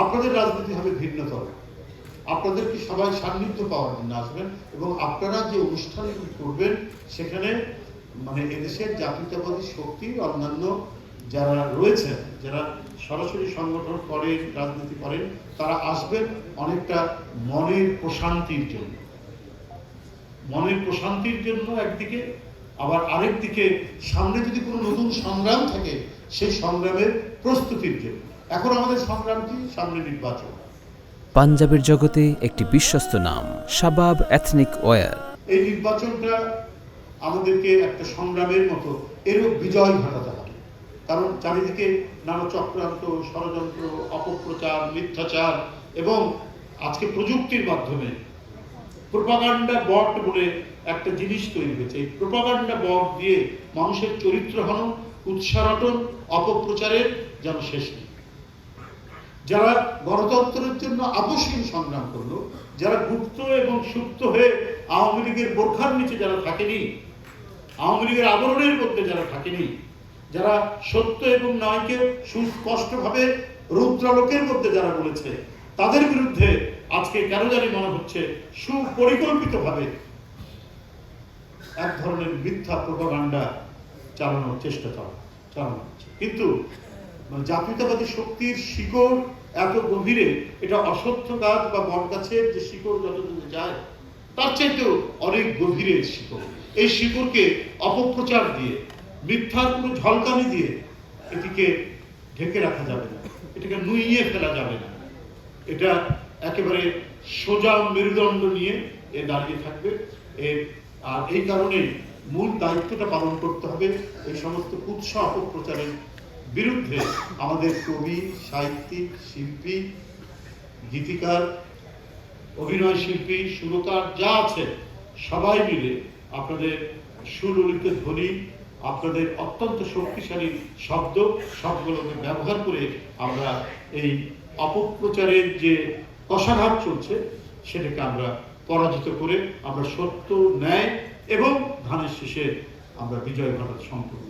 আপনাদের রাজনীতি হবে ভিন্নতর। আপনাদেরকে সবাই সান্নিধ্য পাওয়ার জন্য আসবেন এবং আপনারা যে অনুষ্ঠানগুলি করবেন সেখানে মানে এদেশের জাতীয়তাবাদী শক্তির অন্যান্য যারা রয়েছেন, যারা সরাসরি সংগঠন করেন, রাজনীতি করেন, তারা আসবেন অনেকটা মনের প্রশান্তির জন্য। মনের প্রশান্তির জন্য একদিকে, আবার আরেক দিকে সামনে যদি কোনো নতুন সংগ্রাম থাকে সেই সংগ্রামের প্রস্তুতির জন্য। এখন আমাদের সংগ্রামটি সামনে নির্বাচন। পাঞ্জাবের জগতে একটি বিশ্বস্ত নাম, শাবাব এথনিক ওয়্যার। এই নির্বাচনটা আমাদেরকে একটা সংগ্রামের মতো এরও বিজয় ঘটাতে হবে, কারণ চারিদিকে নানা চক্রান্ত, ষড়যন্ত্র, অপপ্রচার, মিথ্যাচার এবং আজকে প্রযুক্তির মাধ্যমে প্রোপাগান্ডা বট বলে একটা জিনিস তৈরি হয়েছে। এই প্রোপাগান্ডা বট দিয়ে মানুষের চরিত্র হনন, উৎসারটন, অপপ্রচারের যেন শেষ নেই। যারা গণতন্ত্রের জন্য আপসহীন সংগ্রাম করলো, যারা গুপ্ত এবং সুপ্ত হয়ে আওয়ামী লীগের বোরখার নিচে যারা থাকেনি, আওয়ামী লীগের আবরণের মধ্যে যারা থাকেনি, যারা সত্য এবং ন্যায়কে সুস্পষ্টভাবে রৌদ্রালোকের মধ্যে যারা বলেছে, তাদের বিরুদ্ধে আজকে কেন জানি মনে হচ্ছে সুপরিকল্পিতভাবে এক ধরনের মিথ্যা প্রোপাগান্ডা চালানোর চেষ্টা চালানো হচ্ছে। কিন্তু জাতীয়তাবাদী শক্তির শিকড় এত গভীরে, এটা অসত্য গাছ বা বট গাছের যে শিকড় যতদূর যায় তার চাইতেও অনেক গভীরের শিকড়। এই শিকড়কে অপপ্রচার দিয়ে, মিথ্যার কোনো ঝলকানি দিয়ে এটিকে ঢেকে রাখা যাবে না, এটাকে নুইয়ে ফেলা যাবে না। এটা একেবারে সোজা মেরুদণ্ড নিয়ে এ দাঁড়িয়ে থাকবে। আর এই কারণে মূল দায়িত্বটা পালন করতে হবে এই সমস্ত কুৎসা অপপ্রচারের বিরুদ্ধে। আমাদের কবি, সাহিত্যিক, শিল্পী, গীতিকার, অভিনয় শিল্পী, সুরকার যা আছে সবাই মিলে আপনাদের সুললিত ধ্বনি, আপনাদের অত্যন্ত শক্তিশালী শব্দ সবগুলোকে ব্যবহার করে আমরা এই অপপ্রচারের যে কষাঘাত চলছে সেটাকে আমরা পরাজিত করে আমরা সত্য, ন্যায় এবং ধানের শীষে আমরা বিজয় ঘটাতে সম্পূর্ণ